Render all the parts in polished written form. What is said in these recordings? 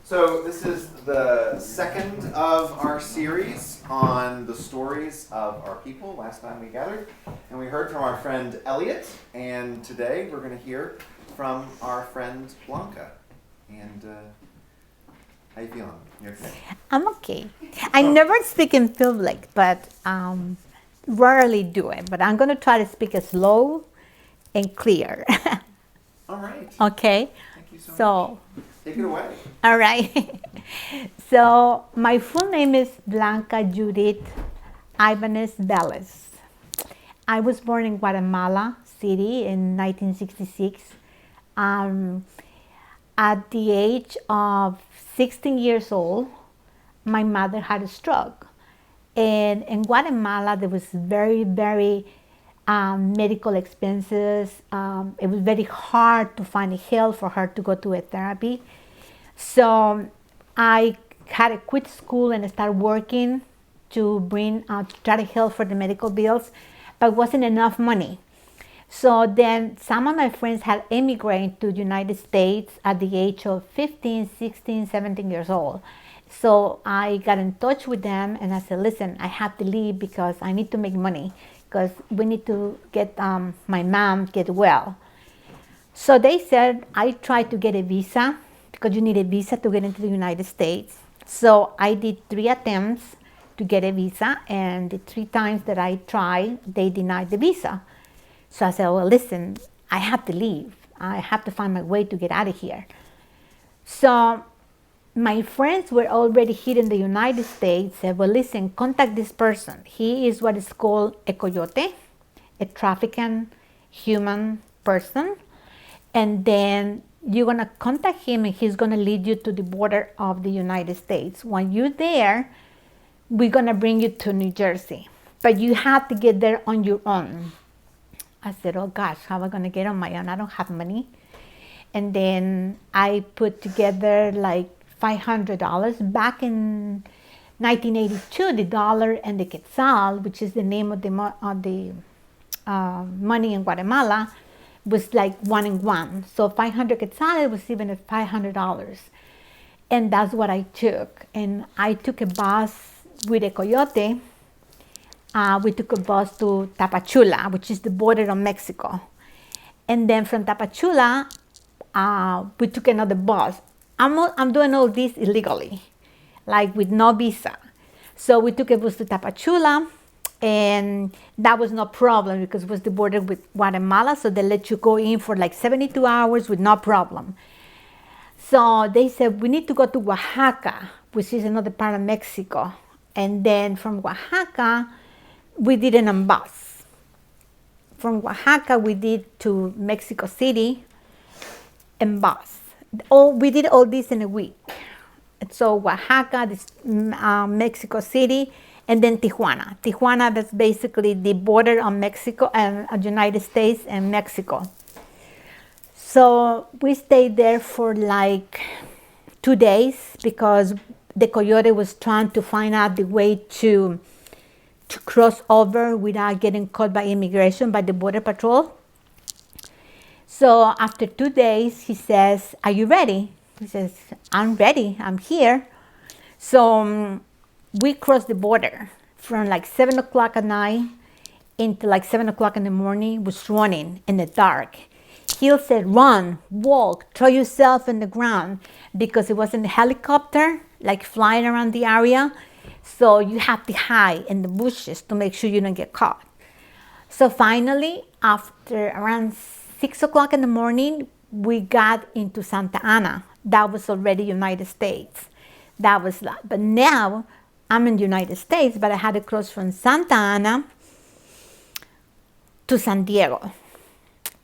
So this is the second of our series on the stories of our people. Last time we gathered and we heard from our friend Elliot, and today we're going to hear from our friend Blanca. And how you feeling? You okay? I'm okay. I never speak in public, but rarely do it. But I'm going to try to speak slow and clear. All right. Okay? Thank you so So, much. Take it away. all right. So, my full name is Blanca Judith Ibanez Velez. I was born in Guatemala City in 1966. At the age of 16 years old, my mother had a stroke. And in Guatemala, there was very medical expenses. It was very hard to find help for her to go to a therapy. So I had to quit school and start working to try to help for the medical bills, but it wasn't enough money. So then some of my friends had immigrated to the United States at the age of 15, 16, 17 years old. So I got in touch with them and I said, listen, I have to leave because I need to make money because we need to get my mom get well. So they said, I tried to get a visa because you need a visa to get into the United States. So I did 3 attempts to get a visa, and the 3 times that I tried, they denied the visa. So I said, well, listen, I have to leave. I have to find my way to get out of here. So my friends were already here in the United States, said, well, listen, contact this person. He is what is called a coyote, a trafficking human person. And then you're going to contact him and he's going to lead you to the border of the United States. When you're there, we're going to bring you to New Jersey. But you have to get there on your own. I said, oh gosh, how am I going to get on my own? I don't have money. And then I put together like $500. Back in 1982, the dollar and the quetzal, which is the name of the money in Guatemala, was like 1 and 1. So 500 quetzales was even at $500. And that's what I took. And I took a bus with a coyote. We took a bus to Tapachula, which is the border of Mexico. And then from Tapachula, we took another bus. I'm doing all this illegally, like with no visa. So we took a bus to Tapachula, and that was no problem because it was the border with Guatemala, so they let you go in for like 72 hours with no problem. So they said, we need to go to Oaxaca, which is another part of Mexico. And then from Oaxaca, we did it on bus. From Oaxaca, we did to Mexico City and bus. We did all this in a week. So Oaxaca, Mexico City, and then Tijuana. Tijuana, that's basically the border of Mexico and United States and Mexico. So we stayed there for like 2 days because the coyote was trying to find out the way to cross over without getting caught by immigration, by the border patrol. So after 2 days, he says, are you ready? He says, I'm ready, I'm here. So we crossed the border from like 7 o'clock at night into like 7 o'clock in the morning, was running in the dark. He said, run, walk, throw yourself in the ground, because it was in a helicopter, like flying around the area. So you have to hide in the bushes to make sure you don't get caught. So finally, after around 6 o'clock in the morning, we got into Santa Ana. That was already United States. But now I'm in the United States, but I had to cross from Santa Ana to San Diego.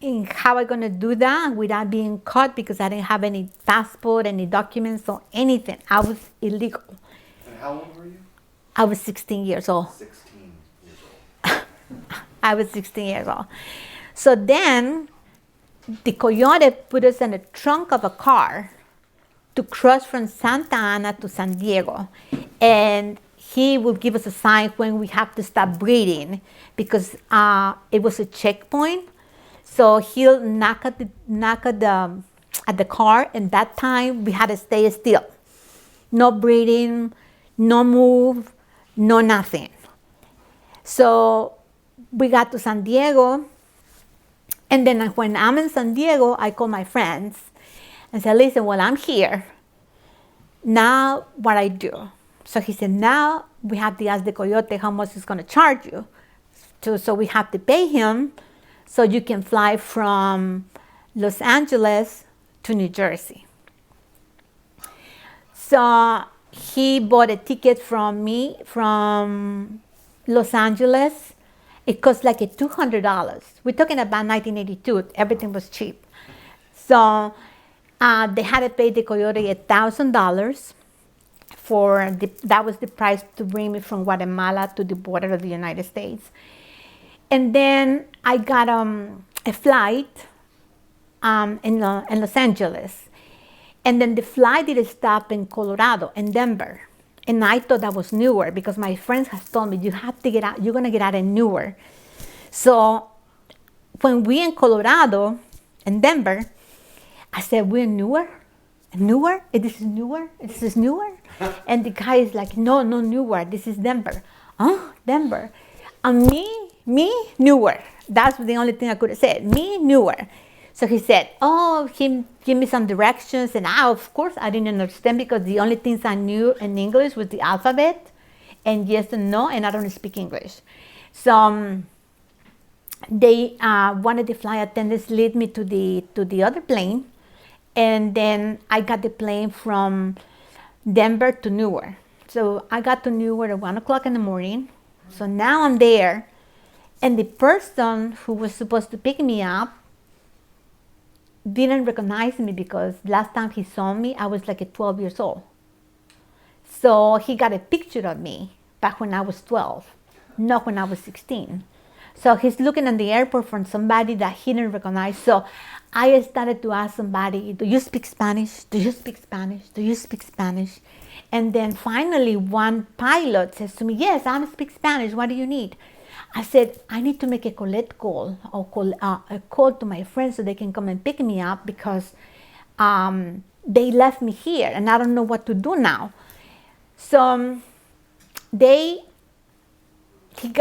And how am I going to do that without being caught? Because I didn't have any passport, any documents, or anything. I was illegal. And how old were you? I was 16 years old. 16 years old. I was 16 years old. So then the coyote put us in the trunk of a car to cross from Santa Ana to San Diego. And he will give us a sign when we have to stop breathing, because it was a checkpoint. So he'll knock at the car, and that time we had to stay still. no breathing, no move, no nothing. So we got to San Diego, and then when I'm in San Diego, I call my friends and said, listen, well, I'm here. Now what I do? So he said, now we have to ask the coyote how much he's going to charge you. So we have to pay him so you can fly from Los Angeles to New Jersey. So he bought a ticket from me from Los Angeles. It cost like $200. We're talking about 1982. Everything was cheap. So they had to pay the coyote $1,000 that was the price to bring me from Guatemala to the border of the United States. And then I got a flight in Los Angeles. And then the flight did stop in Colorado, in Denver. And I thought that was Newark because my friends have told me, you have to get out, you're going to get out in Newark. So when we in Colorado, in Denver, I said, we're in Newark? Newark? This is Newark? This is Newark? And the guy is like, no, Newark. This is Denver. Huh? Denver. And me, Newark. That's the only thing I could have said. Me, Newark. So he said, oh, give me some directions. And of course, I didn't understand because the only things I knew in English was the alphabet and yes and no, and I don't speak English. So they one of the flight attendants lead me to the other plane. And then I got the plane from Denver to Newark. So I got to Newark at 1 o'clock in the morning. So now I'm there. And the person who was supposed to pick me up didn't recognize me because last time he saw me, I was like 12 years old. So he got a picture of me back when I was 12, not when I was 16. So he's looking at the airport for somebody that he didn't recognize. So I started to ask somebody, do you speak Spanish? Do you speak Spanish? Do you speak Spanish? And then finally one pilot says to me, yes, I speak Spanish. What do you need? I said, I need to make a collect call or a call to my friends so they can come and pick me up because they left me here and I don't know what to do now. So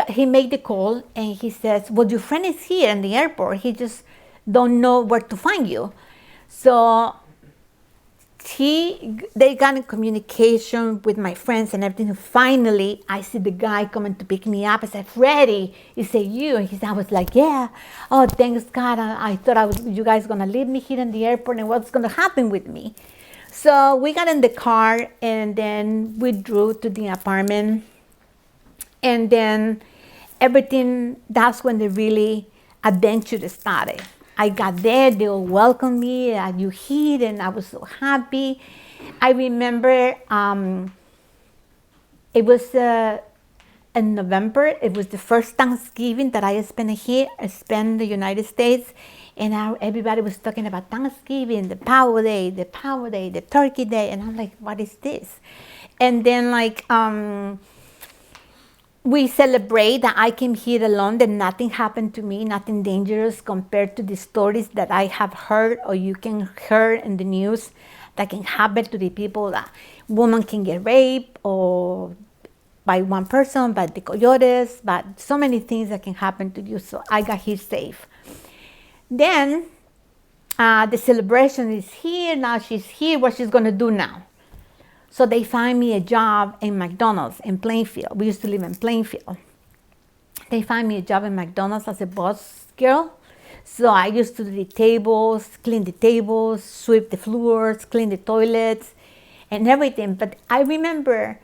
he made the call and he says, well, your friend is here in the airport. He just don't know where to find you. So they got in communication with my friends and everything. Finally, I see the guy coming to pick me up. I said, Freddie, he said, you? And I was like, yeah. Oh, thanks God. I thought you guys going to leave me here in the airport and what's going to happen with me. So we got in the car and then we drove to the apartment. And then that's when the really adventure started. I got there, they all welcomed me, you here, and I was so happy. I remember it was in November. It was the first Thanksgiving that I spent here, in the United States, and everybody was talking about Thanksgiving, the Power Day, the Turkey Day, and I'm like, what is this? And then we celebrate that I came here alone, that nothing happened to me, nothing dangerous compared to the stories that I have heard or you can hear in the news that can happen to the people. That woman can get raped or by one person, by the coyotes, but so many things that can happen to you. So I got here safe. Then the celebration is here. Now she's here. What she's going to do now? So they find me a job in McDonald's in Plainfield. We used to live in Plainfield. They find me a job in McDonald's as a boss girl. So I used to do the tables, clean the tables, sweep the floors, clean the toilets, and everything. But I remember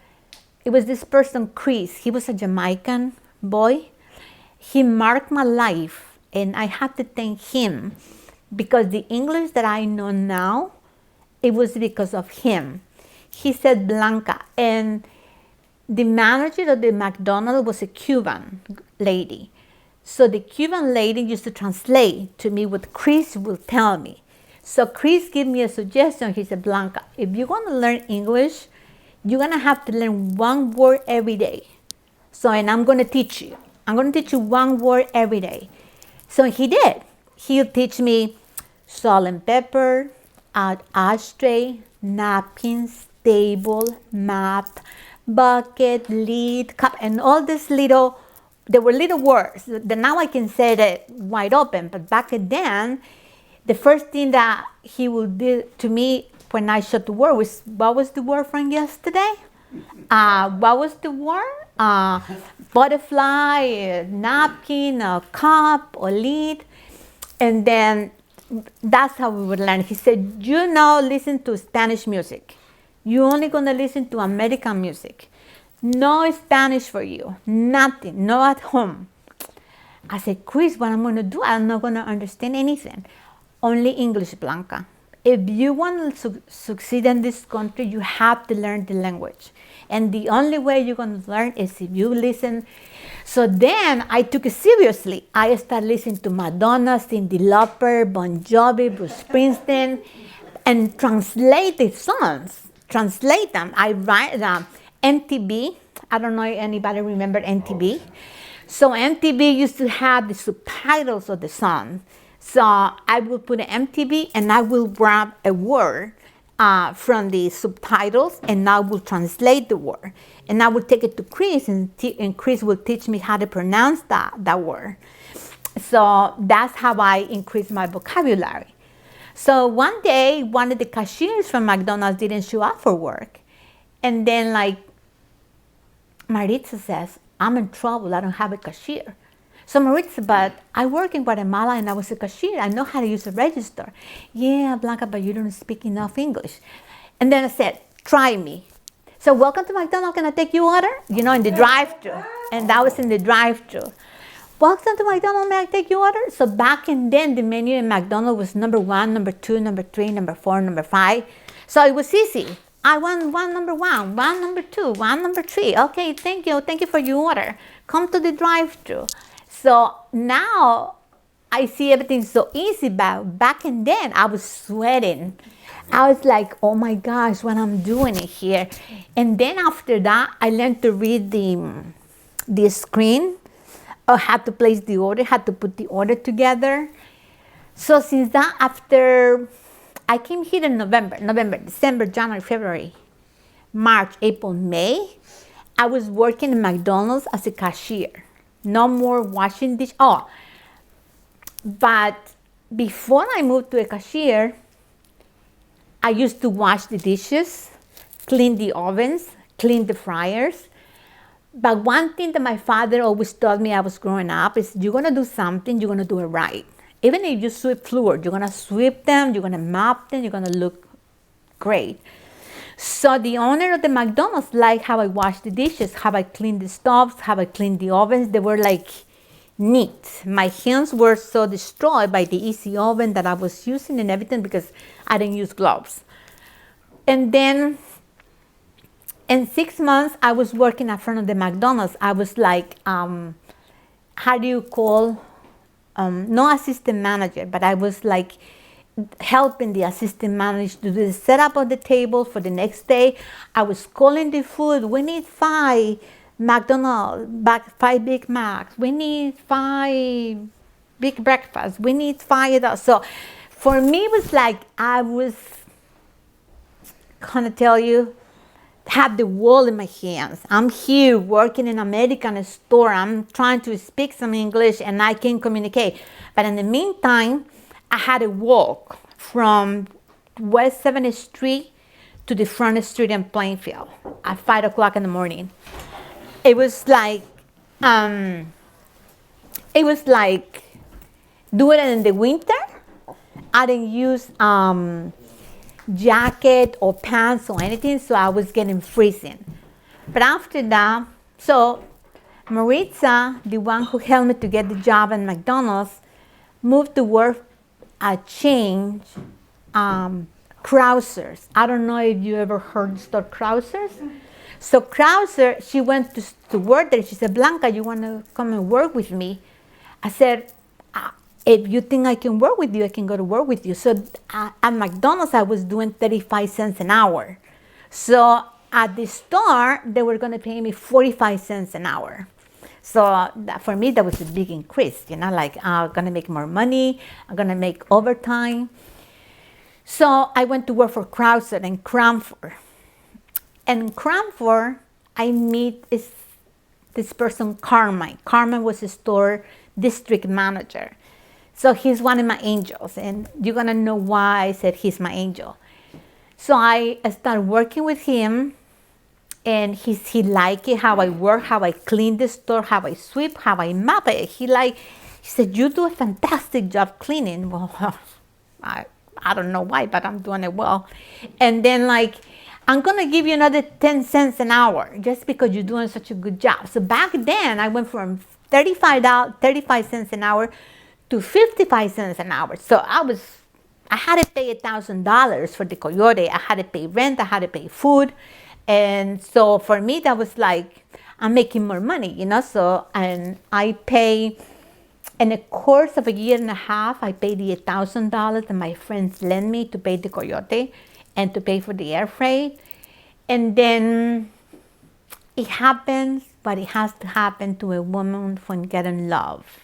it was this person, Chris. He was a Jamaican boy. He marked my life, and I have to thank him because the English that I know now, it was because of him. He said Blanca, and the manager of the McDonald's was a Cuban lady. So the Cuban lady used to translate to me what Chris will tell me. So Chris gave me a suggestion. He said, Blanca, if you want to learn English, you're going to have to learn one word every day. So, and I'm going to teach you. I'm going to teach you one word every day. So he did. He'll teach me salt and pepper, ashtray, napkins, table, map, bucket, lid, cup, and all these little, there were little words. Now I can say that wide open, but back then, the first thing that he would do to me when I showed the word was, what was the word from yesterday? What was the word? Butterfly, a napkin, a cup, a lid. And then that's how we would learn. He said, you now listen to Spanish music. You're only going to listen to American music. No Spanish for you. Nothing. No at home. I said, Chris, what I'm going to do? I'm not going to understand anything. Only English, Blanca. If you want to succeed in this country, you have to learn the language. And the only way you're going to learn is if you listen. So then I took it seriously. I started listening to Madonna, Cyndi Lauper, Bon Jovi, Bruce Springsteen, and translate the songs. Translate them. I write MTV. I don't know if anybody remember MTV. So MTV used to have the subtitles of the song. So I will put an MTV and I will grab a word from the subtitles and I will translate the word. And I will take it to Chris and Chris will teach me how to pronounce that word. So that's how I increase my vocabulary. So one day, one of the cashiers from McDonald's didn't show up for work. And then like Maritza says, I'm in trouble, I don't have a cashier. So Maritza, but I work in Guatemala and I was a cashier. I know how to use a register. Yeah, Blanca, but you don't speak enough English. And then I said, try me. So welcome to McDonald's, can I take your order? You know, in the drive-thru. And that was in the drive-thru. Welcome to McDonald's, may I take your order? So back in then, the menu in McDonald's was number 1, number 2, number 3, number 4, number 5. So it was easy. I want one number 1, one number 2, one number 3. Okay, thank you for your order. Come to the drive-thru. So now I see everything so easy, but back in then I was sweating. I was like, oh my gosh, what I'm doing here. And then after that, I learned to read the screen, or how to place the order, how to put the order together. So since that, after I came here in November, December, January, February, March, April, May, I was working in McDonald's as a cashier. No more washing dishes. Oh, but before I moved to a cashier, I used to wash the dishes, clean the ovens, clean the fryers. But one thing that my father always told me I was growing up is you're going to do something, you're going to do it right. Even if you sweep floors, you're going to sweep them, you're going to mop them, you're going to look great. So the owner of the McDonald's liked how I washed the dishes, how I cleaned the stoves, how I cleaned the ovens. They were like neat. My hands were so destroyed by the easy oven that I was using and everything because I didn't use gloves. And then in 6 months, I was working in front of the McDonald's. I was like, how do you call, no assistant manager, but I was like helping the assistant manager to do the setup of the table for the next day. I was calling the food. We need 5 McDonald's, 5 Big Macs. We need 5 big breakfasts. We need 5 of. So for me, it was like I was gonna tell you, have the world in my hands. I'm here working in an American store. I'm trying to speak some English and I can communicate. But in the meantime, I had to walk from West 7th Street to the front street in Plainfield at 5 o'clock in the morning. It was like doing it in the winter. I didn't use jacket or pants or anything, so I was getting freezing. But after that, so Maritza, the one who helped me to get the job at McDonald's, moved to work at Change Krauser's. I don't know if you ever heard the store Krauser's. So Krauser, she went to work there. She said, Blanca, you want to come and work with me? I said, if you think I can work with you, I can go to work with you. So at McDonald's, I was doing 35 cents an hour. So at the store, they were going to pay me 45 cents an hour. So for me, that was a big increase, you know, like I'm going to make more money, I'm going to make overtime. So I went to work for Krauser and Cranford. And in Cranford, I meet this person, Carmine. Carmine was a store district manager. So he's one of my angels, and you're gonna know why I said he's my angel. So I started working with him, and he liked it, how I work, how I clean the store, how I sweep, how I mop it. He said, you do a fantastic job cleaning. Well, I don't know why, but I'm doing it well. And then I'm gonna give you another 10 cents an hour just because you're doing such a good job. So back then I went from $35 cents an hour to 55 cents an hour. So I had to pay $1,000 for the Coyote. I had to pay rent, I had to pay food. And so for me, that was I'm making more money, So, and I pay, in the course of a year and a half, I paid the $1,000 that my friends lent me to pay the Coyote and to pay for the air freight. And then it happens, but it has to happen to a woman when getting love.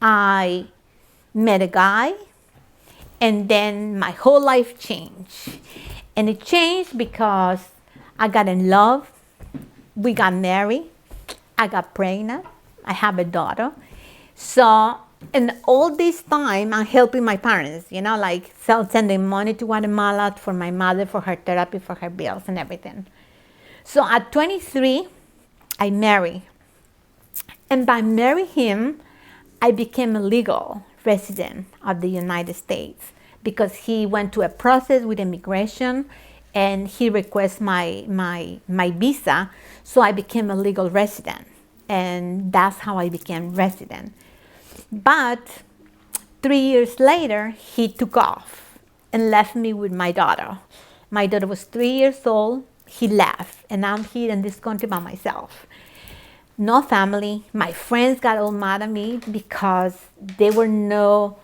I met a guy, and then my whole life changed. And it changed because I got in love, we got married, I got pregnant, I have a daughter. So, and all this time, I'm helping my parents, sending money to Guatemala for my mother, for her therapy, for her bills and everything. So at 23, I married. And by marrying him, I became a legal resident of the United States because he went to a process with immigration and he requested my visa. So I became a legal resident. And that's how I became resident. But 3 years later, he took off and left me with my daughter. My daughter was 3 years old. He left, and I'm here in this country by myself. No family. My friends got all mad at me because they were no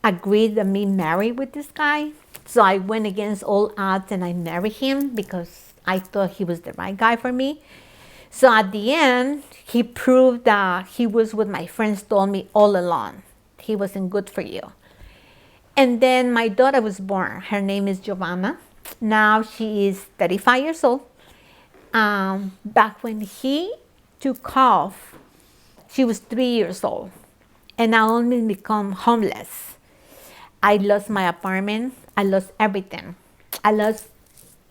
agreed that me married with this guy. So I went against all odds and I married him because I thought he was the right guy for me. So at the end, he proved that he was what my friends told me all along. He wasn't good for you. And then my daughter was born. Her name is Giovanna. Now she is 35 years old. Back when he took off, she was 3 years old. And I only become homeless. I lost my apartment. I lost everything. I lost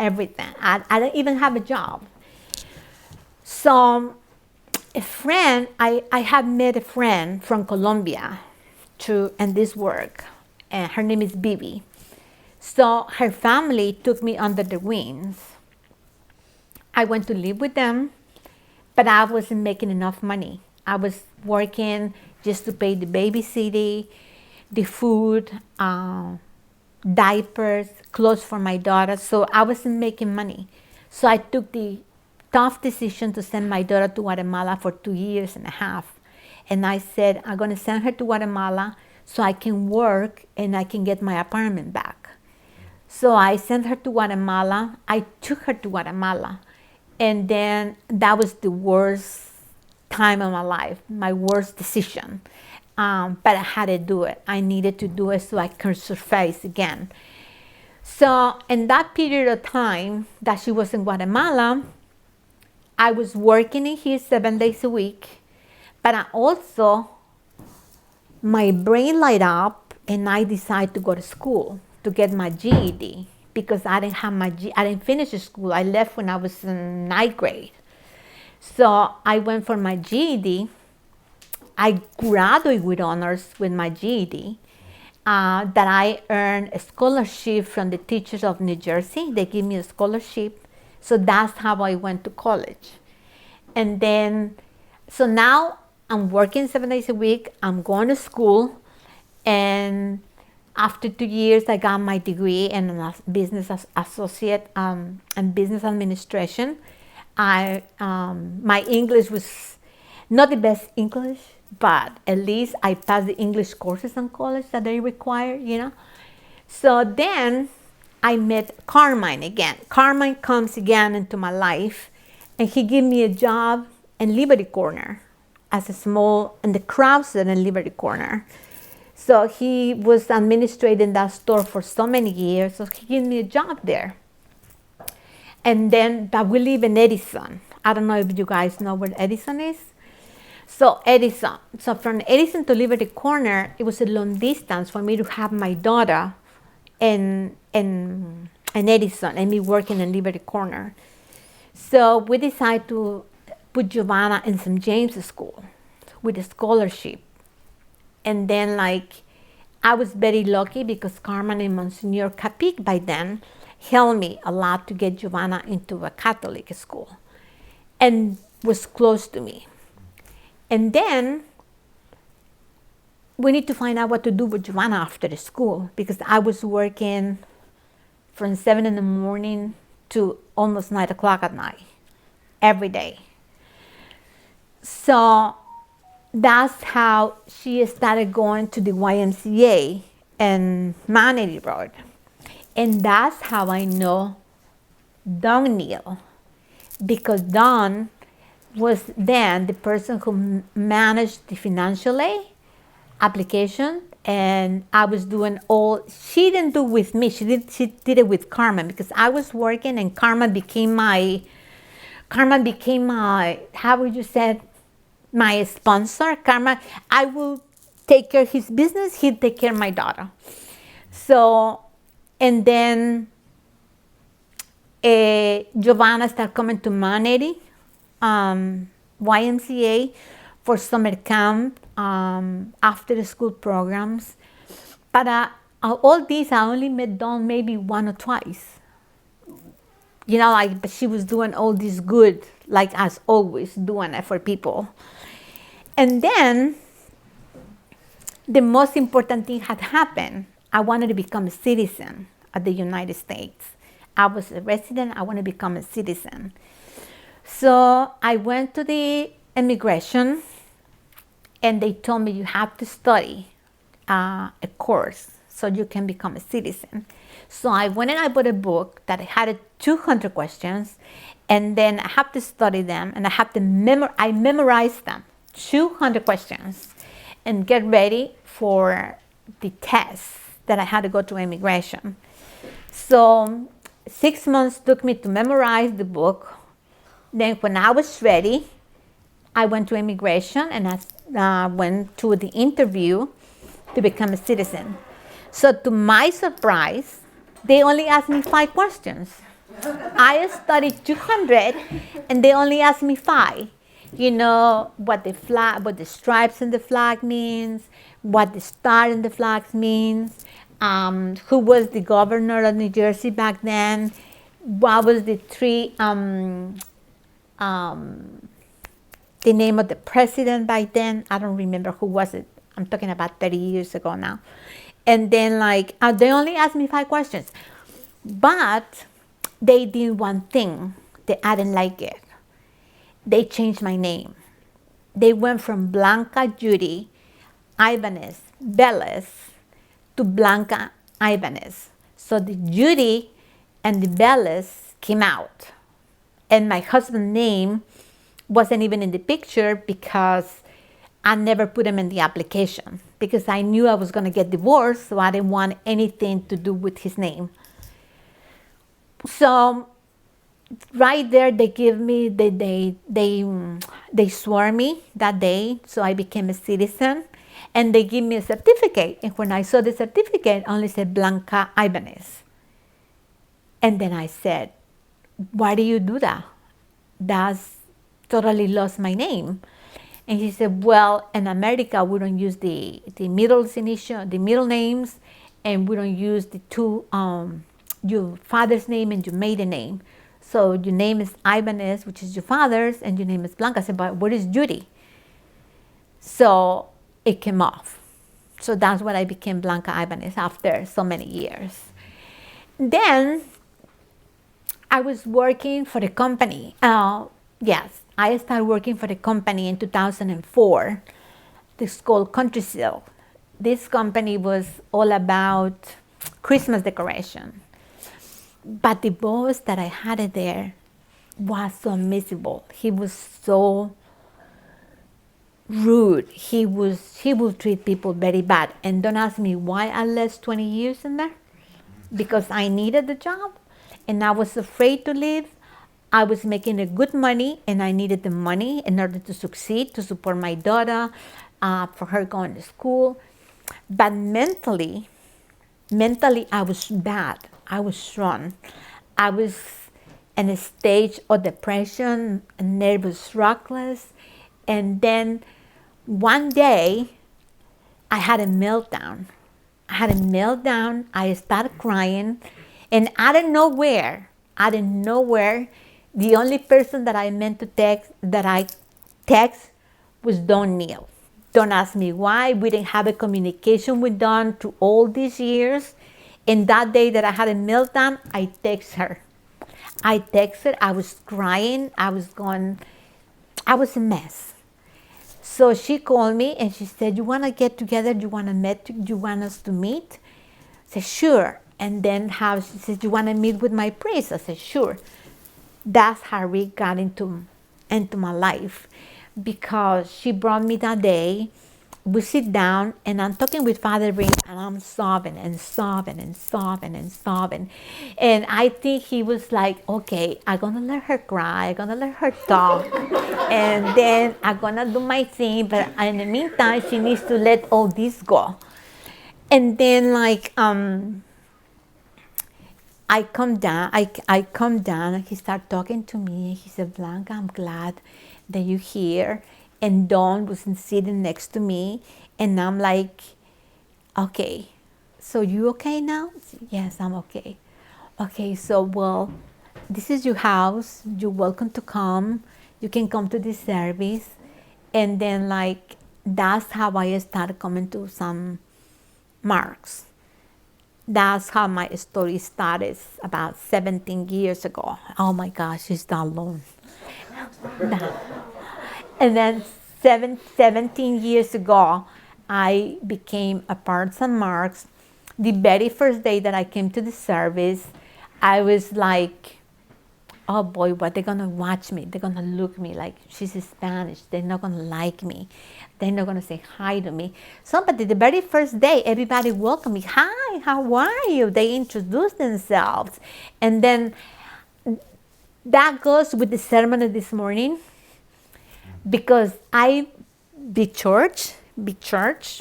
everything. I didn't even have a job. So I have met a friend from Colombia and this work, and her name is Bibi. So her family took me under their wings. I went to live with them, but I wasn't making enough money. I was working just to pay the babysitting, the food, diapers, clothes for my daughter. So I wasn't making money. So I took the tough decision to send my daughter to Guatemala for 2 years and a half. And I said, I'm going to send her to Guatemala so I can work and I can get my apartment back. So I sent her to Guatemala. I took her to Guatemala. And then that was the worst time of my life, my worst decision. But I had to do it. I needed to do it so I could surface again. So in that period of time that she was in Guatemala, I was working in here 7 days a week, but I also, my brain light up and I decided to go to school to get my GED because I didn't finish school. I left when I was in 9th grade. So I went for my GED. I graduated with honors with my GED. That I earned a scholarship from the teachers of New Jersey. They gave me a scholarship. So that's how I went to college. And then, so now I'm working 7 days a week. I'm going to school. And after 2 years, I got my degree in a business associate and business administration. My English was not the best English, but at least I passed the English courses in college that they require, So then I met Carmine again. Carmine comes again into my life, and he gave me a job in Liberty Corner in the Krause and Liberty Corner. So he was administrating that store for so many years, so he gave me a job there. But we live in Edison. I don't know if you guys know where Edison is. So Edison. So from Edison to Liberty Corner, it was a long distance for me to have my daughter in Edison and me working in Liberty Corner. So we decided to put Giovanna in St. James School with a scholarship. And then I was very lucky because Carmen and Monsignor Capic by then helped me a lot to get Giovanna into a Catholic school and was close to me. And then we need to find out what to do with Giovanna after the school because I was working from 7 in the morning to almost 9 o'clock at night, every day. So that's how she started going to the YMCA and Manatee Road. And that's how I know Don Neal, because Don was then the person who managed the financial aid application, and I was doing she didn't do it with me, she did it with Carmen, because I was working and Carmen became my, how would you say, my sponsor. Carmen, I will take care of his business, he'll take care of my daughter. So, and then Giovanna started coming to Manatee YMCA for summer camp, after the school programs. But all these, I only met Dawn maybe one or twice. But she was doing all this good, like as always, doing it for people. And then the most important thing had happened. I wanted to become a citizen of the United States. I was a resident, I wanted to become a citizen. So I went to the immigration and they told me you have to study a course so you can become a citizen. So I went and I bought a book that had 200 questions, and then I have to study them, and I have to I memorized them, 200 questions, and get ready for the test that I had to go to immigration. So 6 months took me to memorize the book. Then when I was ready, I went to immigration and I went to the interview to become a citizen. So to my surprise, they only asked me 5 questions. I studied 200 and they only asked me 5. What the stripes in the flag means, what the star in the flag means, who was the governor of New Jersey back then, what was the name of the president back then. I don't remember who was it. I'm talking about 30 years ago now. And then they only asked me 5 questions. But they did one thing that I didn't like it. They changed my name. They went from Blanca Judy Ibanez Velez to Blanca Ibanez. So the Judy and the Velez came out. And my husband's name wasn't even in the picture because I never put him in the application because I knew I was going to get divorced, so I didn't want anything to do with his name. So right there, they give me, they swore me that day, so I became a citizen, and they give me a certificate. And when I saw the certificate, I only said Blanca Ibanez. And then I said, why do you do that? That's totally lost my name. And he said, well, in America, we don't use the middle names, and we don't use the two, your father's name and your maiden name. So your name is Ibanez, which is your father's, and your name is Blanca. I said, but what is Judy? So it came off. So that's when I became Blanca Ibanez after so many years. Then I was working for the company. Yes, I started working for the company in 2004. It's called Countrysil. This company was all about Christmas decoration. But the boss that I had there was so miserable. He was so rude. He would treat people very bad. And don't ask me why I left 20 years in there. Because I needed the job. and I was afraid to leave. I was making a good money, and I needed the money in order to succeed, to support my daughter, for her going to school. But mentally, I was bad. I was wrong. I was in a stage of depression, nervous, reckless. And then one day, I had a meltdown. I started crying, and out of nowhere, the only person that I meant to text was Don Neal. Don't ask me why. We didn't have a communication with Don through all these years. And that day that I had a meltdown, I text her. I was crying. I was a mess. So she called me and she said, "You want to get together? You want us to meet?" I said, "Sure." And then she said, "You want to meet with my priest?" I said, "Sure." That's how Rick got into my life, because she brought me that day. We sit down and I'm talking with Father Rick, and I'm sobbing and sobbing and sobbing and sobbing. And I think he was like, "Okay, I'm going to let her cry. I'm going to let her talk. And then I'm going to do my thing. But in the meantime, she needs to let all this go." And then I come down, and he started talking to me. He said, "Blanca, I'm glad that you're here." And Dawn was sitting next to me, and I'm like, "Okay, so you okay now?" I said, "Yes, I'm okay." "Okay, so well, this is your house. You're welcome to come. You can come to this service." And then that's how I started coming to some marks. That's how my story started about 17 years ago. Oh my gosh, it's that long. And then 17 years ago, I became a part of St. Mark's. The very first day that I came to the service, I was like, "Oh boy, what they're gonna watch me? They're gonna look at me like she's Spanish. They're not gonna like me. They're not gonna say hi to me." But the very first day, everybody welcomed me. "Hi, how are you?" They introduced themselves. And then that goes with the sermon of this morning, because I be church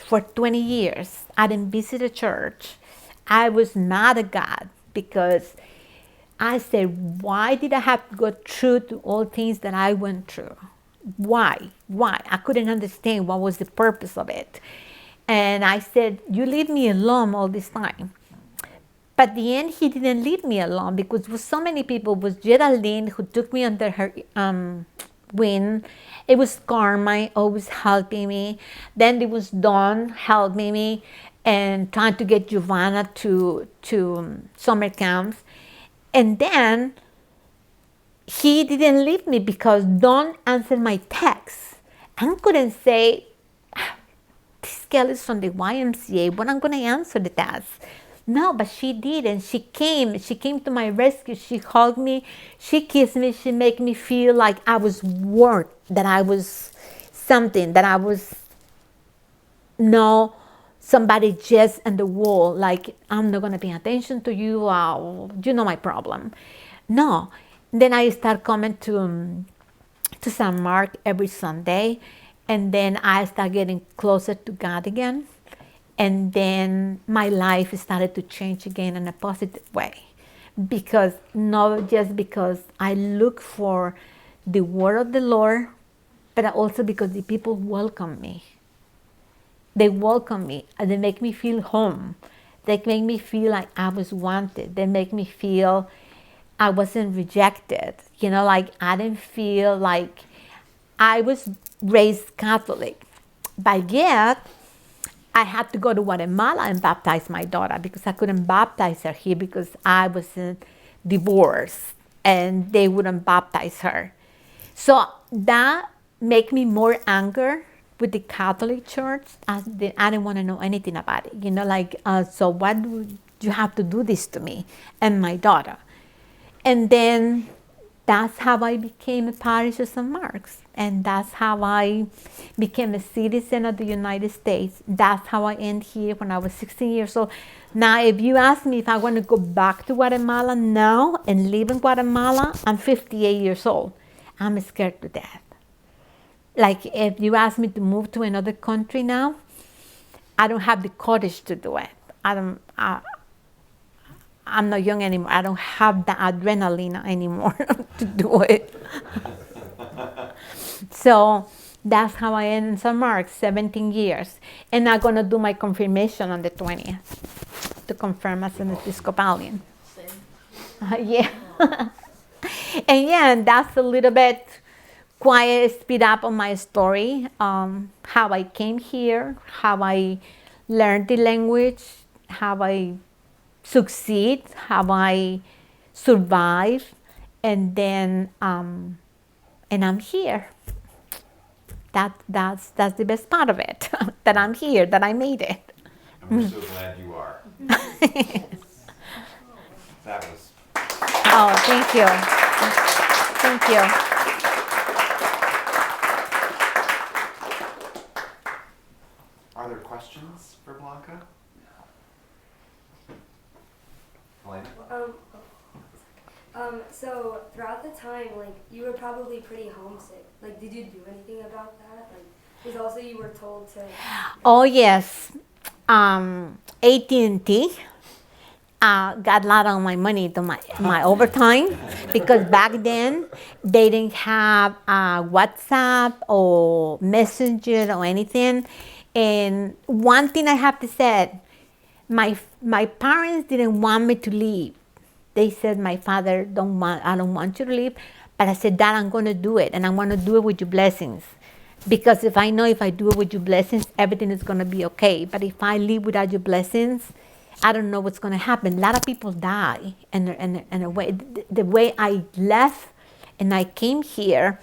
for 20 years. I didn't visit a church. I was mad at God, because I said, "Why did I have to go through to all things that I went through? Why? I couldn't understand what was the purpose of it." And I said, "You leave me alone all this time." But at the end, he didn't leave me alone, because with so many people. It was Geraldine who took me under her wing. It was Carmine always helping me. Then there was Dawn helping me and trying to get Giovanna to summer camps. And then he didn't leave me, because Dawn answered my text. I couldn't say, "This girl is from the YMCA, but I'm going to answer the text." No, but she did, and she came to my rescue. She hugged me, she kissed me, she made me feel like I was worth, that I was something, that I was no somebody just in the wall, like, "I'm not going to pay attention to you, you know my problem." No. Then I start coming to San Mark every Sunday, and then I start getting closer to God again. And then my life started to change again in a positive way, because not just because I look for the word of the Lord, but also because the people welcome me. They welcome me, and they make me feel home. They make me feel like I was wanted. They make me feel I wasn't rejected. Like I didn't feel like I was raised Catholic. But yet, I had to go to Guatemala and baptize my daughter, because I couldn't baptize her here because I was divorced and they wouldn't baptize her. So that made me more anger with the Catholic Church. I didn't want to know anything about it. So why do you have to do this to me and my daughter? And then that's how I became a parish of St. Mark's. And that's how I became a citizen of the United States. That's how I end here when I was 16 years old. Now, if you ask me if I want to go back to Guatemala now and live in Guatemala, I'm 58 years old. I'm scared to death. Like, if you ask me to move to another country now, I don't have the courage to do it. I'm not young anymore. I don't have the adrenaline anymore to do it. So that's how I end in St. Mark's, 17 years. And I'm going to do my confirmation on the 20th to confirm as an Episcopalian. Yeah. And yeah, that's a little bit quiet speed up on my story, how I came here, how I learned the language, how I succeed, how I survive, and then and I'm here. That's the best part of it. That I'm here, that I made it. And we're so glad you are. That was. Oh, thank you. Thank you. Are there questions for Blanca? Elena? So throughout the time, like, you were probably pretty homesick. Like, did you do anything about that? Like, because also you were told to. Oh yes, AT&T got a lot of my money to my overtime, because back then they didn't have WhatsApp or Messenger or anything. And one thing I have to say, my parents didn't want me to leave. They said, I don't want you to leave. But I said, Dad, I'm going to do it, and I'm going to do it with your blessings. Because if I know if I do it with your blessings, everything is going to be okay. But if I leave without your blessings, I don't know what's going to happen. A lot of people die. And the way I left and I came here,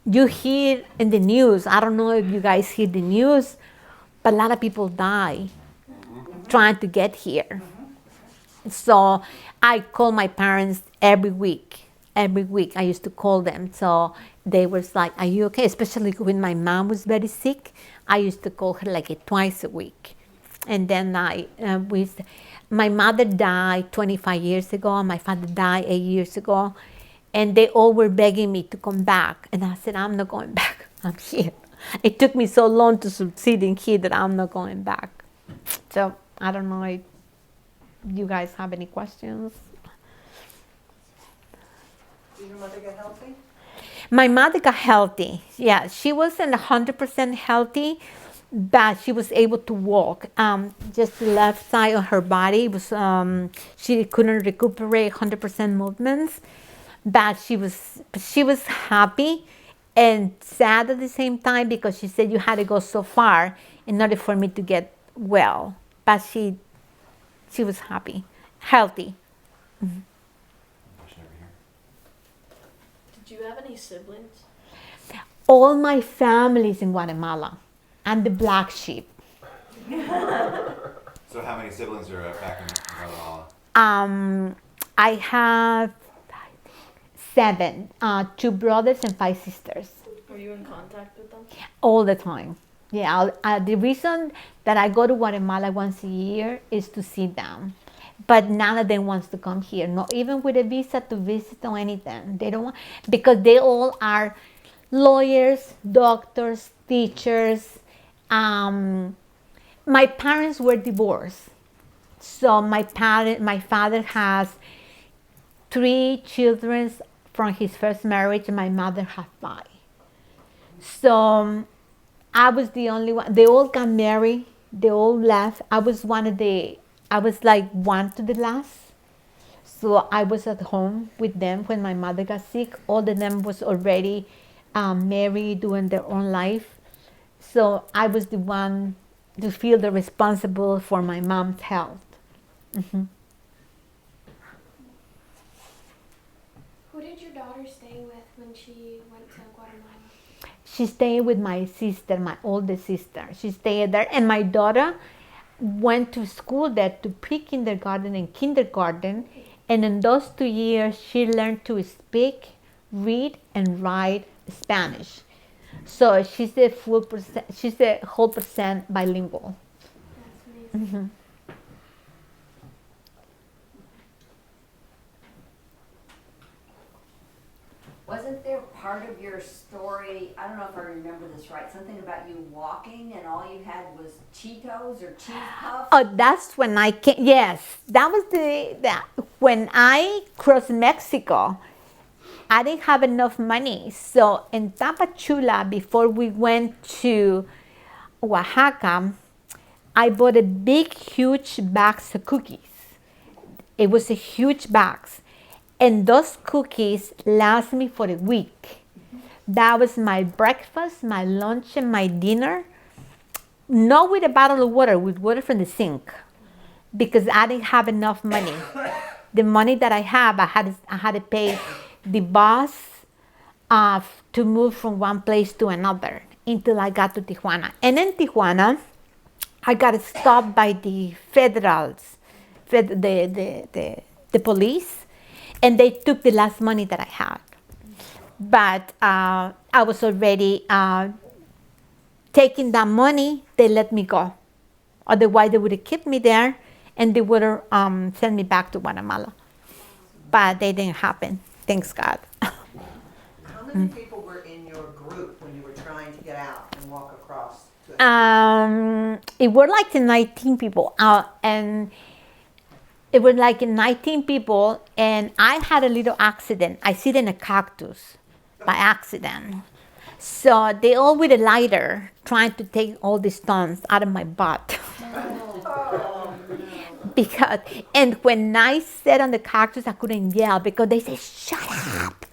you hear in the news, I don't know if you guys hear the news, but a lot of people die trying to get here. So I call my parents every week. Every week I used to call them. So they was like, are you okay? Especially when my mom was very sick, I used to call her like twice a week. And then my mother died 25 years ago. My father died 8 years ago. And they all were begging me to come back. And I said, I'm not going back. I'm here. It took me so long to succeed in here that I'm not going back. So I don't know if you guys have any questions. Did your mother get healthy? My mother got healthy. Yeah, she wasn't 100% healthy, but she was able to walk. Just the left side of her body was, she couldn't recuperate 100% movements, but she was happy and sad at the same time, because she said you had to go so far in order for me to get well. But she was happy, healthy. Mm-hmm. Did you have any siblings? All my family's in Guatemala. I'm the black sheep. So how many siblings are back in Guatemala? I have 7, 2 brothers and 5 sisters. Are you in contact with them? All the time. Yeah, the reason that I go to Guatemala once a year is to see them. But none of them wants to come here, not even with a visa to visit or anything. They don't want, because they all are lawyers, doctors, teachers. My parents were divorced. So my father has 3 children from his first marriage, and my mother had 5. So I was the only one. They all got married. They all left. I was like one to the last. So I was at home with them when my mother got sick. All of them was already married, doing their own life. So I was the one to feel the responsible for my mom's health. Mm-hmm. Who did your daughter stay with when she went to Guatemala? She stayed with my sister, my older sister. She stayed there, and my daughter went to school there, to pre-kindergarten and kindergarten, And in those 2 years, she learned to speak, read, and write Spanish. So she's the she's the whole percent bilingual. That's amazing. Mm-hmm. Wasn't there part of your story, I don't know if I remember this right, something about you walking and all you had was Cheetos or cheese puffs? Oh, that's when I came. Yes, that was when I crossed Mexico. I didn't have enough money, so in Tapachula, before we went to Oaxaca, I bought a big, huge box of cookies. It was a huge box, and those cookies last me for a week. That was my breakfast, my lunch, and my dinner. Not with a bottle of water, with water from the sink, because I didn't have enough money. The money that I have, I had to pay the bus to move from one place to another until I got to Tijuana. And in Tijuana, I got stopped by the federals, the police, and they took the last money that I had. But I was already taking that money. They let me go. Otherwise, they would have kept me there, and they would have sent me back to Guatemala. But they didn't happen. Thanks God. How many people were in your group when you were trying to get out and walk across? It were like 19 people, and it was like 19 people, and I had a little accident. I sit in a cactus by accident. So they all with a lighter trying to take all the stones out of my butt. Because, and when I sat on the cactus, I couldn't yell because they said, "Shut up,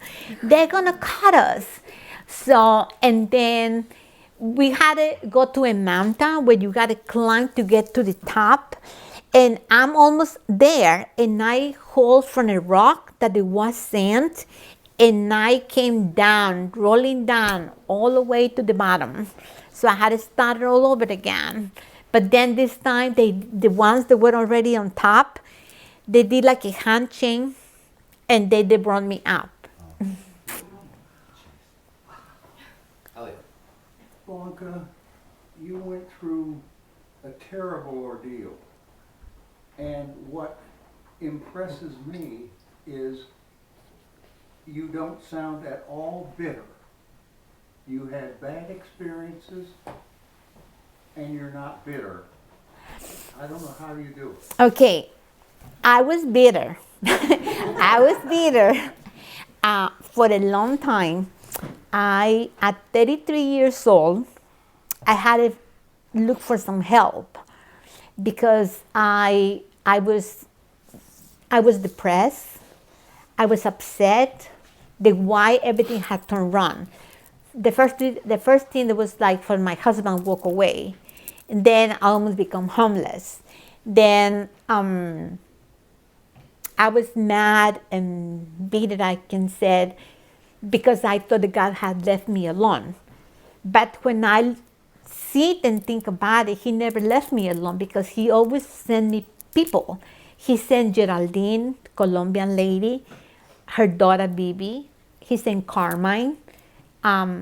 they're gonna cut us." So, and then we had to go to a mountain where you gotta climb to get to the top. And I'm almost there, and I hold from a rock that it was sand, and I came down, rolling down all the way to the bottom. So I had to start it all over again. But then this time, the ones that were already on top, they did like a handshake, and they brought me up. Elliot. Blanca, you went through a terrible ordeal. And what impresses me is you don't sound at all bitter. You had bad experiences, and you're not bitter. I don't know how you do it. Okay, I was bitter. I was bitter for a long time. At 33 years old, I had to look for some help because I was depressed. I was upset that why everything had turned wrong. The first thing that was like for my husband walk away, and then I almost become homeless. Then I was mad and bitter, I can say, because I thought that God had left me alone. But when I sit and think about it, He never left me alone because He always sent me people. He sent Geraldine, Colombian lady, her daughter Bibi. He sent Carmine.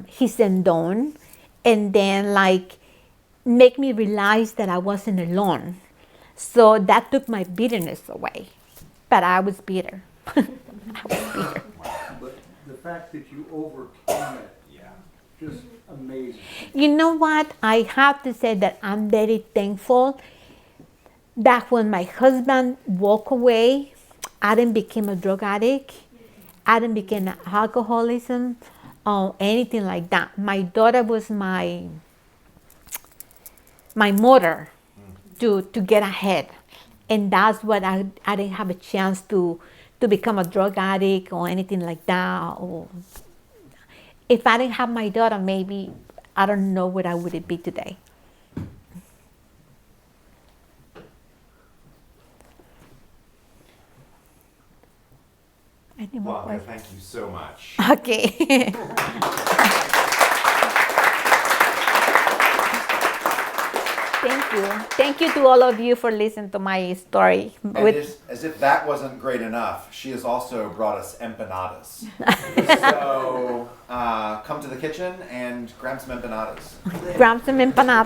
He sent Dawn. And then like make me realize that I wasn't alone. So that took my bitterness away. But I was bitter. I was bitter. But the fact that you overcame it, just amazing. You know what? I have to say that I'm very thankful that when my husband walked away, I didn't become a drug addict. I didn't become alcoholism or anything like that. My daughter was my motor to get ahead. And that's what I didn't have a chance to become a drug addict or anything like that. Or if I didn't have my daughter, maybe I don't know where I would be today. Any more Blanca, questions? thank you so much. Okay. Thank you. Thank you to all of you for listening to my story. And as if that wasn't great enough, she has also brought us empanadas. So come to the kitchen and grab some empanadas. Grab some empanada.